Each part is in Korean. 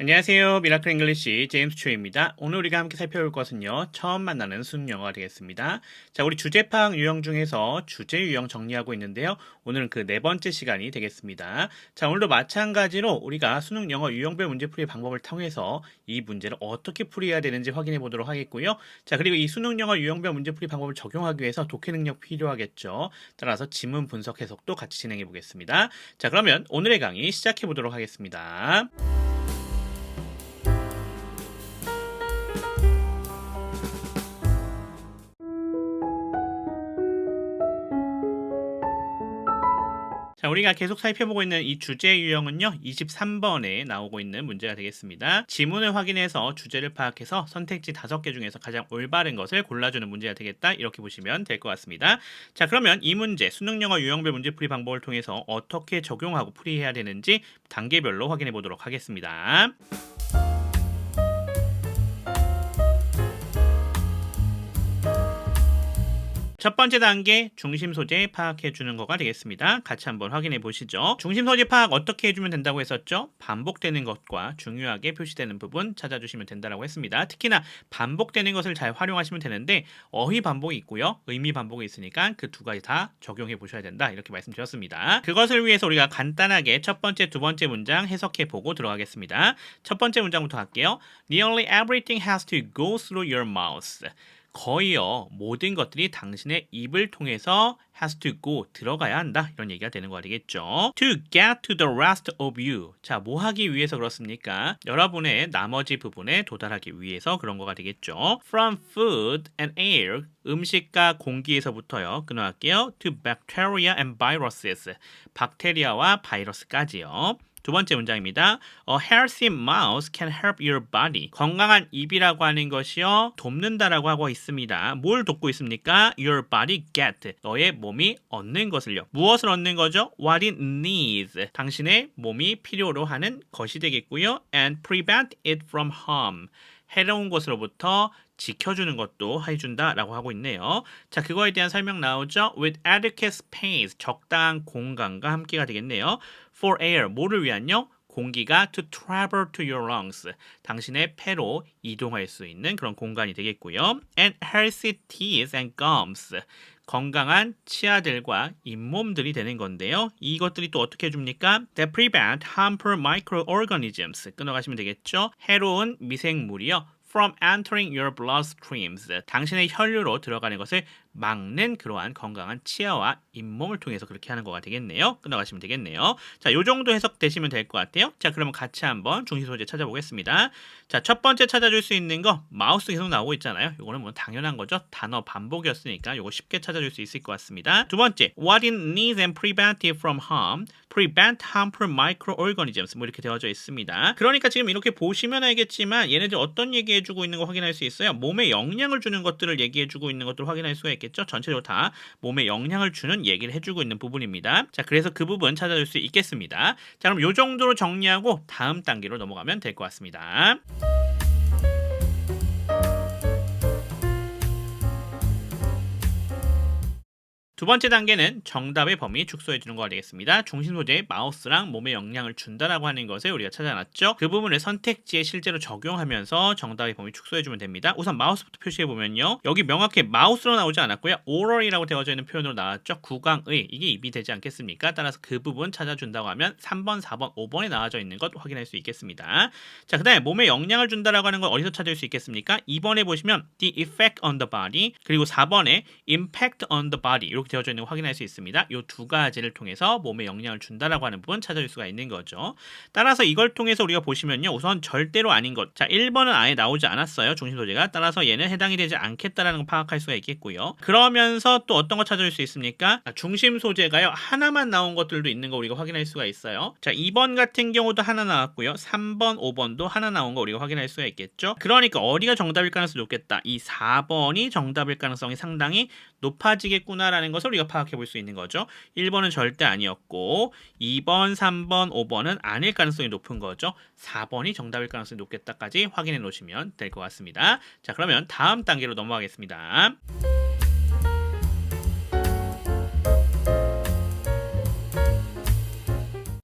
안녕하세요. 미라클 잉글리시 제임스 추입니다. 오늘 우리가 함께 살펴볼 것은요. 처음 만나는 수능 영어가 되겠습니다. 자, 우리 주제 파악 유형 중에서 주제 유형 정리하고 있는데요. 오늘은 그 네 번째 시간이 되겠습니다. 자, 오늘도 마찬가지로 우리가 수능 영어 유형별 문제풀이 방법을 통해서 이 문제를 어떻게 풀이해야 되는지 확인해 보도록 하겠고요. 자, 그리고 이 수능 영어 유형별 문제풀이 방법을 적용하기 위해서 독해 능력 필요하겠죠. 따라서 지문 분석 해석도 같이 진행해 보겠습니다. 자, 그러면 오늘의 강의 시작해 보도록 하겠습니다. 자, 우리가 계속 살펴보고 있는 이 주제 유형은요, 23번에 나오고 있는 문제가 되겠습니다. 지문을 확인해서 주제를 파악해서 선택지 5개 중에서 가장 올바른 것을 골라주는 문제가 되겠다. 이렇게 보시면 될 것 같습니다. 자, 그러면 이 문제, 수능 영어 유형별 문제풀이 방법을 통해서 어떻게 적용하고 풀이해야 되는지 단계별로 확인해 보도록 하겠습니다. 첫 번째 단계 중심 소재 파악해 주는 거가 되겠습니다. 같이 한번 확인해 보시죠. 중심 소재 파악 어떻게 해주면 된다고 했었죠? 반복되는 것과 중요하게 표시되는 부분 찾아주시면 된다고 했습니다. 특히나 반복되는 것을 잘 활용하시면 되는데 어휘 반복이 있고요. 의미 반복이 있으니까 그 두 가지 다 적용해 보셔야 된다. 이렇게 말씀드렸습니다. 그것을 위해서 우리가 간단하게 첫 번째, 두 번째 문장 해석해 보고 들어가겠습니다. 첫 번째 문장부터 할게요. Nearly everything has to go through your mouth. 거의요 모든 것들이 당신의 입을 통해서 has to go 들어가야 한다 이런 얘기가 되는 거 되겠죠. To get to the rest of you. 자, 뭐 하기 위해서 그렇습니까? 여러분의 나머지 부분에 도달하기 위해서 그런 거가 되겠죠. From food and air. 음식과 공기에서부터요. 끊어갈게요. To bacteria and viruses. 박테리아와 바이러스까지요. 두 번째 문장입니다. A healthy mouth can help your body. 건강한 입이라고 하는 것이요 돕는다라고 하고 있습니다. 뭘 돕고 있습니까? Your body get. 너의 몸이 얻는 것을요. 무엇을 얻는 거죠? What it needs. 당신의 몸이 필요로 하는 것이 되겠고요. And prevent it from harm. 해로운 것으로부터 지켜주는 것도 해준다라고 하고 있네요. 자, 그거에 대한 설명 나오죠. With adequate space, 적당한 공간과 함께가 되겠네요. For air, 뭐를 위한요? 공기가 to travel to your lungs, 당신의 폐로 이동할 수 있는 그런 공간이 되겠고요. And healthy teeth and gums, 건강한 치아들과 잇몸들이 되는 건데요. 이것들이 또 어떻게 해줍니까? That prevent harmful microorganisms, 끊어가시면 되겠죠. 해로운 미생물이요. From entering your bloodstreams, 당신의 혈류로 들어가는 것을 막는 그러한 건강한 치아와 잇몸을 통해서 그렇게 하는 거가 되겠네요. 끊어가시면 되겠네요. 자, 요 정도 해석되시면 될 것 같아요. 자, 그러면 같이 한번 중심 소재 찾아보겠습니다. 자, 첫 번째 찾아줄 수 있는 거 마우스 계속 나오고 있잖아요. 요거는 뭐 당연한 거죠. 단어 반복이었으니까 요거 쉽게 찾아줄 수 있을 것 같습니다. 두 번째, what it needs and prevent it from harm, prevent harmful microorganisms, 뭐 이렇게 되어져 있습니다. 그러니까 지금 이렇게 보시면 알겠지만 얘네들 어떤 얘기해주고 있는 거 확인할 수 있어요. 몸에 영향을 주는 것들을 얘기해주고 있는 것들을 확인할 수가 있겠죠. 전체적으로 다 몸에 영향을 주는 얘기를 해주고 있는 부분입니다. 자, 그래서 그 부분 찾아줄 수 있겠습니다. 자, 그럼 요 정도로 정리하고 다음 단계로 넘어가면 될 것 같습니다. 두 번째 단계는 정답의 범위 축소해 주는 거가 되겠습니다. 중심 소재의 마우스랑 몸에 영향을 준다라고 하는 것을 우리가 찾아놨죠. 그 부분을 선택지에 실제로 적용하면서 정답의 범위 축소해 주면 됩니다. 우선 마우스부터 표시해 보면요. 여기 명확히 마우스로 나오지 않았고요. oral이라고 되어져 있는 표현으로 나왔죠. 구강의, 이게 입이 되지 않겠습니까? 따라서 그 부분 찾아준다고 하면 3번, 4번, 5번에 나와져 있는 것 확인할 수 있겠습니다. 자, 그 다음에 몸에 영향을 준다라고 하는 건 어디서 찾을 수 있겠습니까? 2번에 보시면 the effect on the body, 그리고 4번에 impact on the body 이렇게 되어져 있는 거 확인할 수 있습니다. 이 두 가지를 통해서 몸에 영향을 준다라고 하는 부분 찾아줄 수가 있는 거죠. 따라서 이걸 통해서 우리가 보시면요. 우선 절대로 아닌 것. 자, 1번은 아예 나오지 않았어요. 중심 소재가. 따라서 얘는 해당이 되지 않겠다라는 걸 파악할 수가 있겠고요. 그러면서 또 어떤 거 찾아줄 수 있습니까? 중심 소재가요. 하나만 나온 것들도 있는 거 우리가 확인할 수가 있어요. 자, 2번 같은 경우도 하나 나왔고요. 3번, 5번도 하나 나온 거 우리가 확인할 수가 있겠죠. 그러니까 어디가 정답일 가능성이 높겠다. 이 4번이 정답일 가능성이 상당히 높아지겠구나라는 것을 우리가 파악해 볼 수 있는 거죠. 1번은 절대 아니었고 2번, 3번, 5번은 아닐 가능성이 높은 거죠. 4번이 정답일 가능성이 높겠다까지 확인해 놓으시면 될 것 같습니다. 자, 그러면 다음 단계로 넘어가겠습니다.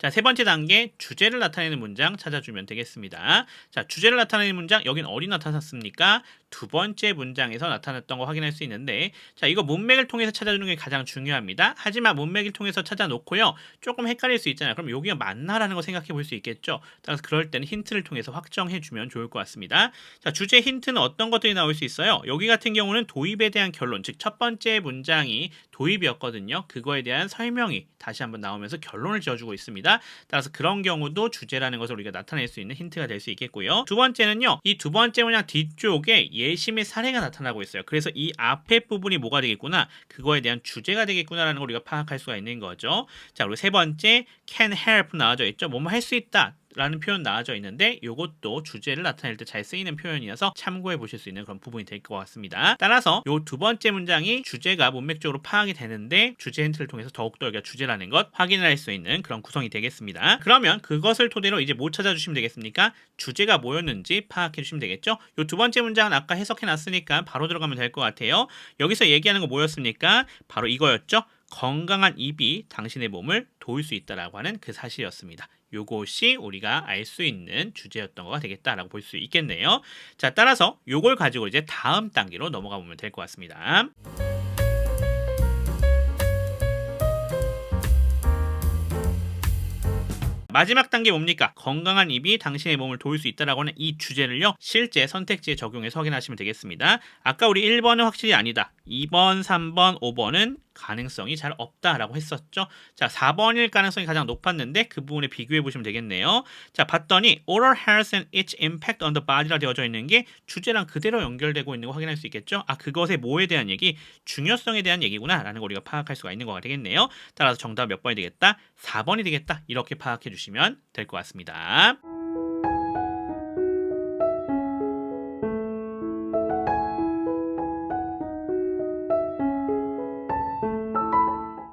자, 세 번째 단계 주제를 나타내는 문장 찾아주면 되겠습니다. 자, 주제를 나타내는 문장 여긴 어디 나타났습니까? 두 번째 문장에서 나타났던 거 확인할 수 있는데 자, 이거 문맥을 통해서 찾아주는 게 가장 중요합니다. 하지만 문맥을 통해서 찾아놓고요. 조금 헷갈릴 수 있잖아요. 그럼 여기가 맞나라는 거 생각해 볼 수 있겠죠. 따라서 그럴 때는 힌트를 통해서 확정해 주면 좋을 것 같습니다. 자, 주제 힌트는 어떤 것들이 나올 수 있어요? 여기 같은 경우는 도입에 대한 결론, 즉 첫 번째 문장이 도입이었거든요. 그거에 대한 설명이 다시 한번 나오면서 결론을 지어주고 있습니다. 따라서 그런 경우도 주제라는 것을 우리가 나타낼 수 있는 힌트가 될 수 있겠고요. 두 번째는요. 이 두 번째 문장 뒤쪽에 예시의 사례가 나타나고 있어요. 그래서 이 앞에 부분이 뭐가 되겠구나, 그거에 대한 주제가 되겠구나라는 걸 우리가 파악할 수가 있는 거죠. 자, 그리고 세 번째 can help 나와져 있죠. 뭐뭐 할 수 있다 라는 표현 나와져 있는데 이것도 주제를 나타낼 때 잘 쓰이는 표현이어서 참고해 보실 수 있는 그런 부분이 될 것 같습니다. 따라서 이 두 번째 문장이 주제가 문맥적으로 파악이 되는데 주제 힌트를 통해서 더욱더 여기가 주제라는 것 확인을 할 수 있는 그런 구성이 되겠습니다. 그러면 그것을 토대로 이제 뭐 찾아주시면 되겠습니까? 주제가 뭐였는지 파악해 주시면 되겠죠? 이 두 번째 문장은 아까 해석해 놨으니까 바로 들어가면 될 것 같아요. 여기서 얘기하는 거 뭐였습니까? 바로 이거였죠? 건강한 입이 당신의 몸을 도울 수 있다라고 하는 그 사실이었습니다. 요것이 우리가 알 수 있는 주제였던 거가 되겠다라고 볼 수 있겠네요. 자, 따라서 요걸 가지고 이제 다음 단계로 넘어가 보면 될 것 같습니다. 마지막 단계 뭡니까? 건강한 입이 당신의 몸을 도울 수 있다라고 하는 이 주제를요. 실제 선택지에 적용해서 확인하시면 되겠습니다. 아까 우리 1번은 확실히 아니다. 2번, 3번, 5번은 가능성이 잘 없다라고 했었죠. 자, 4번일 가능성이 가장 높았는데 그 부분에 비교해 보시면 되겠네요. 자, 봤더니 oral health and its impact on the body라 되어져 있는 게 주제랑 그대로 연결되고 있는 거 확인할 수 있겠죠. 아, 그것의 뭐에 대한 얘기? 중요성에 대한 얘기구나 라는 걸 우리가 파악할 수가 있는 거가 되겠네요. 따라서 정답 몇 번이 되겠다? 4번이 되겠다. 이렇게 파악해 주시면 될 것 같습니다.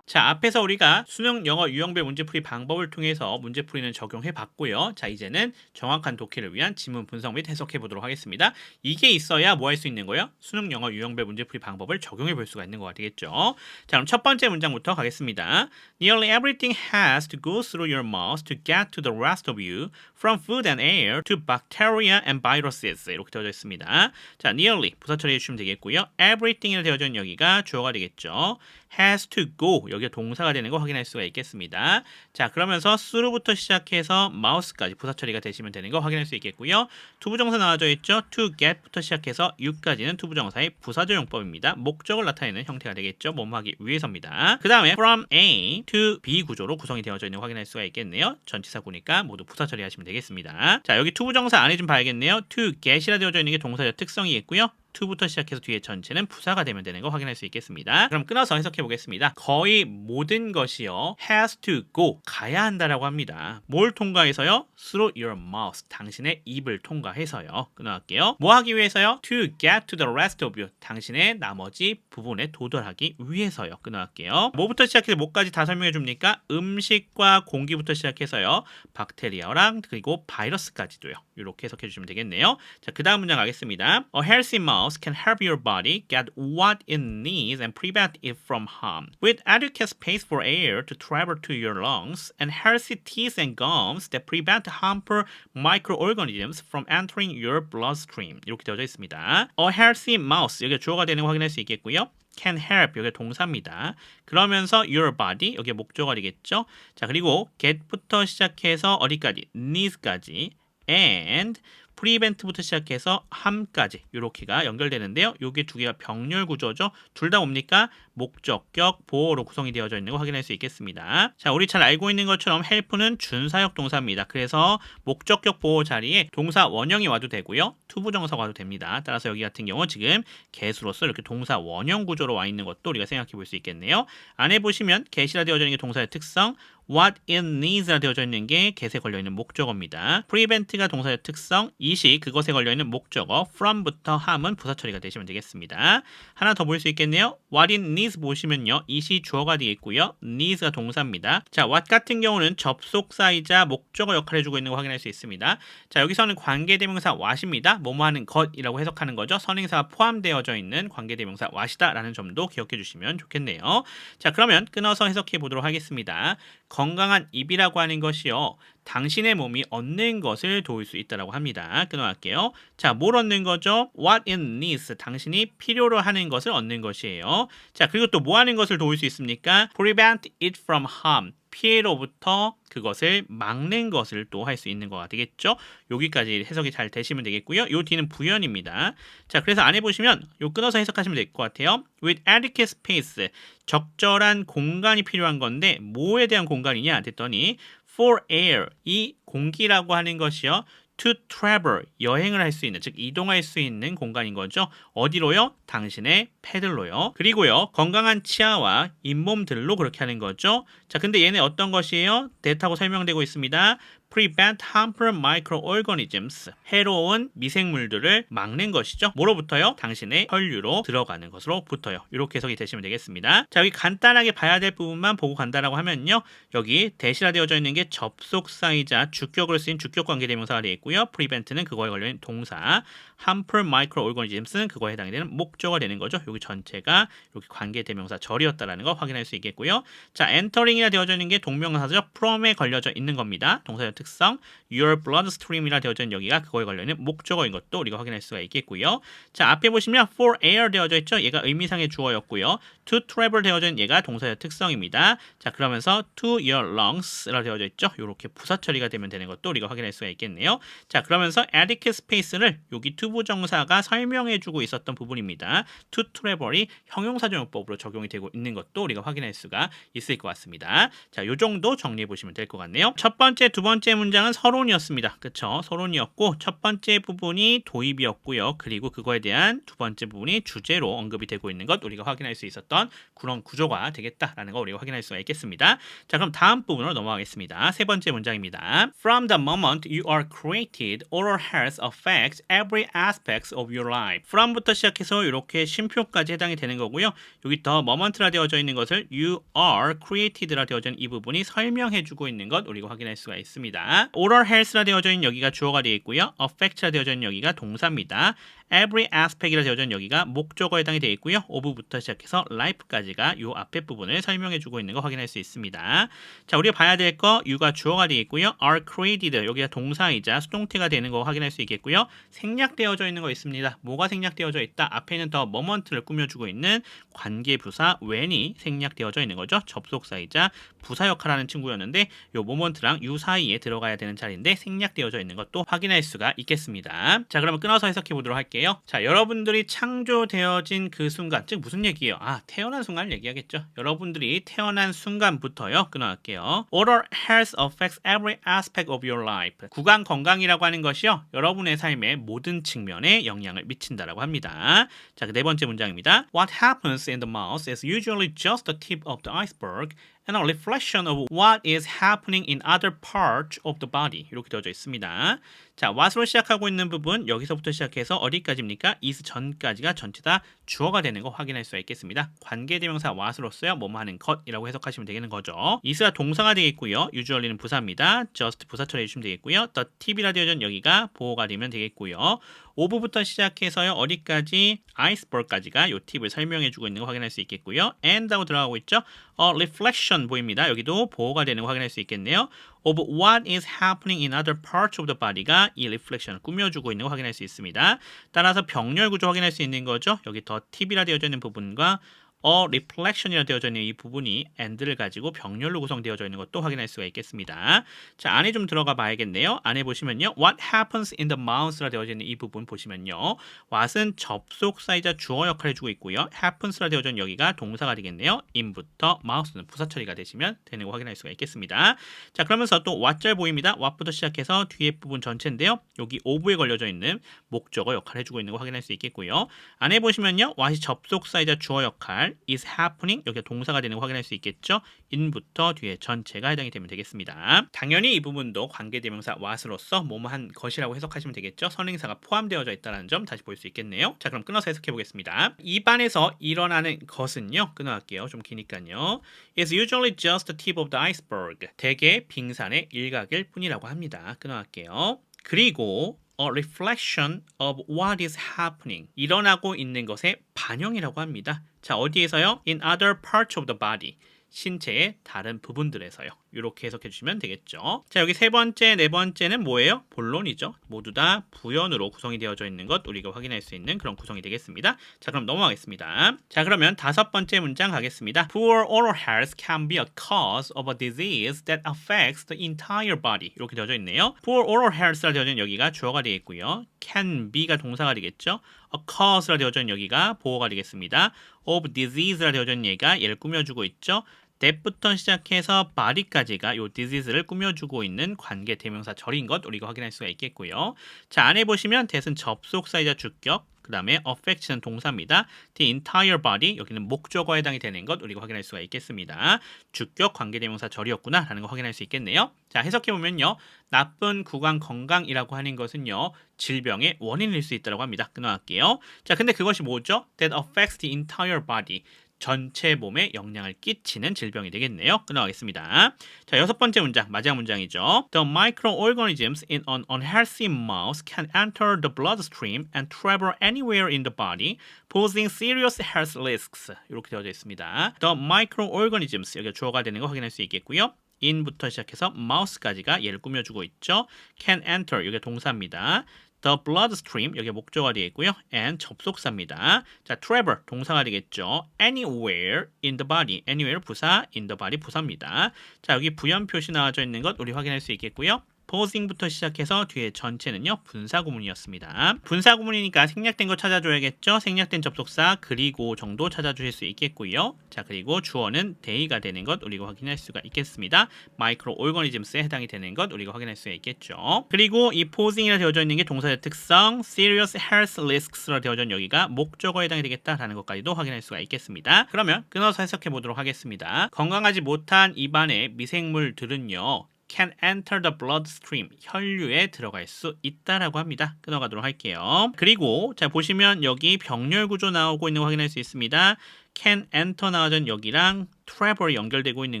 자, 앞에서 우리가 수능 영어 유형별 문제풀이 방법을 통해서 문제풀이는 적용해 봤고요. 자, 이제는 정확한 독해를 위한 지문 분석 및 해석해 보도록 하겠습니다. 이게 있어야 뭐 할 수 있는 거예요? 수능 영어 유형별 문제풀이 방법을 적용해 볼 수가 있는 거가 되겠죠. 자, 그럼 첫 번째 문장부터 가겠습니다. Nearly everything has to go through your mouth to get to the rest of you, from food and air to bacteria and viruses. 이렇게 되어져 있습니다. 자, nearly 부사 처리해 주시면 되겠고요. everything이 되어져 있는 여기가 주어가 되겠죠. has to go 여기가 동사가 되는 거 확인할 수가 있겠습니다. 자, 그러면서 through부터 시작해서 mouth까지 부사 처리가 되시면 되는 거 확인할 수 있겠고요. 투부정사 나와져 있죠. to get부터 시작해서 you까지는 투부정사의 부사적 용법입니다. 목적을 나타내는 형태가 되겠죠. 뭐뭐하기 위해서입니다. 그 다음에 from A to B 구조로 구성이 되어져 있는 거 확인할 수가 있겠네요. 전치사구니까 모두 부사 처리하시면 되겠습니다. 자, 여기 투부정사 안에 좀 봐야겠네요. to get이라 되어져 있는 게 동사적 특성이겠고요. to부터 시작해서 뒤에 전체는 부사가 되면 되는 거 확인할 수 있겠습니다. 그럼 끊어서 해석해 보겠습니다. 거의 모든 것이요 has to go 가야 한다라고 합니다. 뭘 통과해서요? through your mouth 당신의 입을 통과해서요. 끊어갈게요. 뭐 하기 위해서요? to get to the rest of you 당신의 나머지 부분에 도달하기 위해서요. 끊어갈게요. 뭐부터 시작해서 뭐까지 다 설명해 줍니까? 음식과 공기부터 시작해서요. 박테리아랑 그리고 바이러스까지도요. 이렇게 해석해 주시면 되겠네요. 자, 그 다음 문장 가겠습니다. A healthy mouth can help your body get what it needs and prevent it from harm. With adequate space for air to travel to your lungs and healthy teeth and gums that prevent harmful microorganisms from entering your bloodstream. 이렇게 되어져 있습니다. A healthy mouth 여기가 주어가 되는 거 확인할 수 있겠고요. can help 여기가 동사입니다. 그러면서 your body 여기가 목적어가 되겠죠. 자, 그리고 get부터 시작해서 어디까지? needs까지 and prevent부터 시작해서 harm까지 이렇게가 연결되는데요. 요게 두 개가 병렬 구조죠. 둘 다 뭡니까? 목적격 보호로 구성이 되어져 있는 거 확인할 수 있겠습니다. 자, 우리 잘 알고 있는 것처럼 help는 준사역 동사입니다. 그래서 목적격 보호 자리에 동사 원형이 와도 되고요. 투부정사가 와도 됩니다. 따라서 여기 같은 경우 지금 get으로서 이렇게 동사 원형 구조로 와 있는 것도 우리가 생각해 볼 수 있겠네요. 안에 보시면 get이라 되어져 있는 게 동사의 특성, what it needs라 되어져 있는 게 get에 걸려있는 목적어입니다. prevent가 동사의 특성, it이 그것에 걸려있는 목적어, from부터 harm은 부사 처리가 되시면 되겠습니다. 하나 더 볼 수 있겠네요. what it needs 보시면요. it이 주어가 되겠고요. needs가 동사입니다. 자, what 같은 경우는 접속사이자 목적어 역할을 해주고 있는 거 확인할 수 있습니다. 자, 여기서는 관계대명사 what입니다. 뭐뭐 하는 것이라고 해석하는 거죠. 선행사가 포함되어져 있는 관계대명사 what이다 라는 점도 기억해 주시면 좋겠네요. 자, 그러면 끊어서 해석해 보도록 하겠습니다. 건강한 입이라고 하는 것이요. 당신의 몸이 얻는 것을 도울 수 있다고 합니다. 끊어갈게요. 자, 뭘 얻는 거죠? What it needs. 당신이 필요로 하는 것을 얻는 것이에요. 자, 그리고 또 뭐 하는 것을 도울 수 있습니까? Prevent it from harm. 피해로부터 그것을 막는 것을 또 할 수 있는 거가 되겠죠. 여기까지 해석이 잘 되시면 되겠고요. 요 뒤는 부연입니다. 자, 그래서 안에 보시면 요 끊어서 해석하시면 될 것 같아요. With adequate space. 적절한 공간이 필요한 건데 뭐에 대한 공간이냐 됐더니 for air. 이 공기라고 하는 것이요. to travel, 여행을 할 수 있는, 즉 이동할 수 있는 공간인 거죠. 어디로요? 당신의 패들로요. 그리고요, 건강한 치아와 잇몸들로 그렇게 하는 거죠. 자, 근데 얘네 어떤 것이에요? that하고 설명되고 있습니다. prevent harmful microorganisms. 해로운 미생물들을 막는 것이죠. 뭐로부터요? 당신의 혈류로 들어가는 것으로부터요. 이렇게 해석이 되시면 되겠습니다. 자, 여기 간단하게 봐야 될 부분만 보고 간다라고 하면요. 여기 대시라 되어져 있는 게 접속사이자 주격으로 쓰인 주격 관계 대명사가 되어 있고요. prevent는 그거에 관련된 동사, harmful microorganisms는 그거에 해당이 되는 목적어가 되는 거죠. 여기 전체가 이렇게 관계 대명사 절이었다라는 거 확인할 수 있겠고요. 자, entering이라 되어져 있는 게 동명사죠. from에 걸려져 있는 겁니다. 동사의 특성, your bloodstream이라 되어져 있는 여기가 그거에 관련된 목적어인 것도 우리가 확인할 수가 있겠고요. 자, 앞에 보시면 for air 되어져 있죠. 얘가 의미상의 주어였고요. to travel 되어져 있는 얘가 동사의 특성입니다. 자, 그러면서 to your lungs라 되어져 있죠. 이렇게 부사 처리가 되면 되는 것도 우리가 확인할 수가 있겠네요. 자, 그러면서 adequate space를 여기 to 부정사가 설명해주고 있었던 부분입니다. to travel이 형용사정용법으로 적용이 되고 있는 것도 우리가 확인할 수가 있을 것 같습니다. 자, 요 정도 정리해 보시면 될 것 같네요. 첫 번째, 두 번째 문장은 서론이었습니다. 그쵸? 서론이었고 첫 번째 부분이 도입이었고요. 그리고 그거에 대한 두 번째 부분이 주제로 언급이 되고 있는 것 우리가 확인할 수 있었던 그런 구조가 되겠다라는 거 우리가 확인할 수가 있겠습니다. 자, 그럼 다음 부분으로 넘어가겠습니다. 세 번째 문장입니다. From the moment you are created, oral health affects every aspect of your life. From부터 시작해서 이렇게 쉼표까지 해당이 되는 거고요. 여기 더 moment라 되어져 있는 것을 you are created라 되어져 있는 이 부분이 설명해주고 있는 것 우리가 확인할 수가 있습니다. oral health라 되어져 있는 여기가 주어가 되어 있고요. affect라 되어져 있는 여기가 동사입니다. every aspect이라 되어져 있는 여기가 목적어에 해당이 되어 있고요. of부터 시작해서 life까지가 이 앞에 부분을 설명해주고 있는 거 확인할 수 있습니다. 자, 우리가 봐야 될 거 you가 주어가 되어 있고요. are created 여기가 동사이자 수동태가 되는 거 확인할 수 있겠고요. 생략되어져 있는 거 있습니다. 뭐가 생략되어져 있다? 앞에는 더 moment를 꾸며주고 있는 관계부사 when이 생략되어져 있는 거죠. 접속사이자 부사 역할하는 친구였는데 요 moment랑 유 사이에 들어가야 되는 자리인데 생략되어져 있는 것도 확인할 수가 있겠습니다. 자, 그러면 끊어서 해석해 보도록 할게요. 자, 여러분들이 창조되어진 그 순간, 즉 무슨 얘기예요? 태어난 순간을 얘기하겠죠. 여러분들이 태어난 순간부터요. 끊어갈게요. Oral health affects every aspect of your life. 구강 건강이라고 하는 것이요. 여러분의 삶의 모든 측면에 영향을 미친다라고 합니다. 자, 그 네 번째 문장입니다. What happens in the mouth is usually just the tip of the iceberg. and a reflection of what is happening in other parts of the body. 이렇게 되어져 있습니다. 자, what으로 시작하고 있는 부분 여기서부터 시작해서 어디까지입니까? is 전까지가 전체 다 주어가 되는 거 확인할 수가 있겠습니다. 관계대명사 what으로서요 뭐뭐 하는 것이라고 해석하시면 되겠는 거죠. is가 동사가 되겠고요. usually는 부사입니다. just 부사 처리해 주시면 되겠고요. the tip이라 되어 있는 여기가 보호가 되면 되겠고요. 오브부터 시작해서요 어디까지 iceberg까지가 요 팁을 설명해 주고 있는 거 확인할 수 있겠고요. and 하고 들어가고 있죠. reflection 보입니다. 여기도 보호가 되는 거 확인할 수 있겠네요. of what is happening in other parts of the body가 이 reflection을 꾸며주고 있는 거 확인할 수 있습니다. 따라서 병렬 구조 확인할 수 있는 거죠. 여기 더 팁이라 되어져 있는 부분과 reflection이라 되어져 있는 이 부분이 and를 가지고 병렬로 구성되어져 있는 것도 확인할 수가 있겠습니다. 자, 안에 좀 들어가 봐야겠네요. 안에 보시면요. What happens in the mouth라 되어져 있는 이 부분 보시면요. what은 접속사이자 주어 역할을 해주고 있고요. happens라 되어져 있는 여기가 동사가 되겠네요. in부터 mouth는 부사 처리가 되시면 되는 거 확인할 수가 있겠습니다. 자, 그러면서 또 what절 보입니다. what부터 시작해서 뒤에 부분 전체인데요. 여기 of에 걸려져 있는 목적어 역할을 해주고 있는 거 확인할 수 있겠고요. 안에 보시면요. what이 접속사이자 주어 역할 is happening 여기가 동사가 되는 거 확인할 수 있겠죠. in부터 뒤에 전체가 해당이 되면 되겠습니다. 당연히 이 부분도 관계대명사 what으로서 뭐뭐한 것이라고 해석하시면 되겠죠. 선행사가 포함되어져 있다는 점 다시 볼 수 있겠네요. 자, 그럼 끊어서 해석해 보겠습니다. 입안에서 일어나는 것은요. 끊어갈게요. 좀 기니까요. is usually just the tip of the iceberg. 대개 빙산의 일각일 뿐이라고 합니다. 끊어갈게요. 그리고 a reflection of what is happening. 일어나고 있는 것의 반영이라고 합니다. 자, 어디에서요? In other parts of the body. 신체의 다른 부분들에서요. 이렇게 해석해 주시면 되겠죠. 자, 여기 세 번째, 네 번째는 뭐예요? 본론이죠. 모두 다 부연으로 구성이 되어져 있는 것 우리가 확인할 수 있는 그런 구성이 되겠습니다. 자, 그럼 넘어가겠습니다. 자, 그러면 다섯 번째 문장 가겠습니다. Poor oral health can be a cause of a disease that affects the entire body. 이렇게 되어져 있네요. Poor oral health라 되어져 있는 여기가 주어가 되겠고요. can be가 동사가 되겠죠. a cause라 되어져 있는 여기가 보어가 되겠습니다. of disease라 되어져 있는 얘가 얘를 꾸며주고 있죠. that부터 시작해서 body까지가 요 disease를 꾸며주고 있는 관계 대명사 절인 것 우리가 확인할 수가 있겠고요. 자, 안에 보시면 that은 접속사이자 주격, 그 다음에 affect는 동사입니다. The entire body, 여기는 목적어에 해당이 되는 것 우리가 확인할 수가 있겠습니다. 주격 관계대명사 절이었구나 라는 거 확인할 수 있겠네요. 자, 해석해보면요. 나쁜 구강 건강이라고 하는 것은요. 질병의 원인일 수 있다고 합니다. 끊어갈게요. 자, 근데 그것이 뭐죠? That affects the entire body. 전체 몸에 영향을 끼치는 질병이 되겠네요. 끊어가겠습니다. 자, 여섯 번째 문장, 마지막 문장이죠. The microorganisms in an unhealthy mouse can enter the bloodstream and travel anywhere in the body, posing serious health risks. 이렇게 되어져 있습니다. The microorganisms, 여기가 주어가 되는 거 확인할 수 있겠고요. in부터 시작해서 mouse까지가 얘를 꾸며주고 있죠. can enter, 이게 동사입니다. The bloodstream, 여기 목적어가 되겠고요. and 접속사입니다. 자, travel, 동사가 되겠죠. anywhere in the body, anywhere 부사, in the body 부사입니다. 자, 여기 부연 표시 나와져 있는 것 우리 확인할 수 있겠고요. posing부터 시작해서 뒤에 전체는요 분사구문이었습니다. 분사구문이니까 생략된 거 찾아줘야겠죠. 생략된 접속사 그리고 정도 찾아주실 수 있겠고요. 자, 그리고 주어는 they가 되는 것 우리가 확인할 수가 있겠습니다. microorganisms에 해당이 되는 것 우리가 확인할 수 있겠죠. 그리고 이 posing이라 되어져 있는 게 동사의 특성, serious health risks라 되어져 있는 여기가 목적어에 해당이 되겠다라는 것까지도 확인할 수가 있겠습니다. 그러면 끊어서 해석해 보도록 하겠습니다. 건강하지 못한 입안의 미생물들은요 can enter the bloodstream, 혈류에 들어갈 수 있다라고 합니다. 끊어가도록 할게요. 그리고 자 보시면 여기 병렬 구조 나오고 있는 거 확인할 수 있습니다. can enter 나와준 여기랑 travel이 연결되고 있는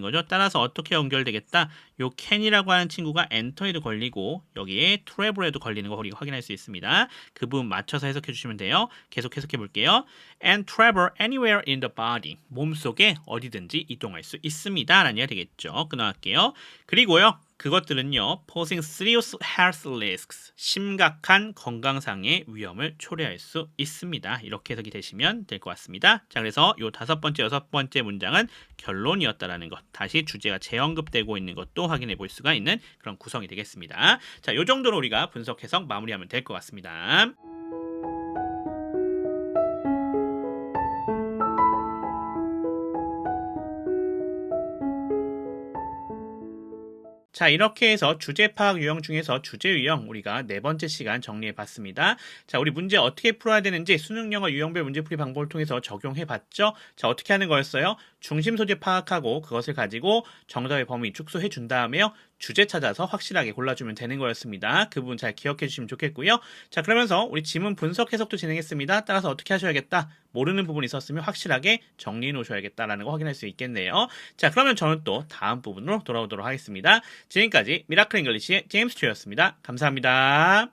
거죠. 따라서 어떻게 연결되겠다? 요 can이라고 하는 친구가 enter에도 걸리고 여기에 travel에도 걸리는 거 우리가 확인할 수 있습니다. 그 부분 맞춰서 해석해 주시면 돼요. 계속 해석해 볼게요. and travel anywhere in the body. 몸속에 어디든지 이동할 수 있습니다. 라는 얘기가 되겠죠. 끊어갈게요. 그리고요. 그것들은요, posing serious health risks, 심각한 건강상의 위험을 초래할 수 있습니다. 이렇게 해석이 되시면 될 것 같습니다. 자, 그래서 요 다섯 번째, 여섯 번째 문장은 결론이었다라는 것, 다시 주제가 재언급되고 있는 것도 확인해 볼 수가 있는 그런 구성이 되겠습니다. 자, 요 정도로 우리가 분석 해석 마무리하면 될 것 같습니다. 자, 이렇게 해서 주제 파악 유형 중에서 주제 유형 우리가 네 번째 시간 정리해 봤습니다. 자, 우리 문제 어떻게 풀어야 되는지 수능 영어 유형별 문제풀이 방법을 통해서 적용해 봤죠. 자, 어떻게 하는 거였어요? 중심 소재 파악하고 그것을 가지고 정답의 범위 축소해 준 다음에요. 주제 찾아서 확실하게 골라주면 되는 거였습니다. 그 부분 잘 기억해 주시면 좋겠고요. 자, 그러면서 우리 지문 분석 해석도 진행했습니다. 따라서 어떻게 하셔야겠다? 모르는 부분이 있었으면 확실하게 정리해 놓으셔야겠다라는 거 확인할 수 있겠네요. 자, 그러면 저는 또 다음 부분으로 돌아오도록 하겠습니다. 지금까지 미라클 잉글리시의 제임스 튜였습니다. 감사합니다.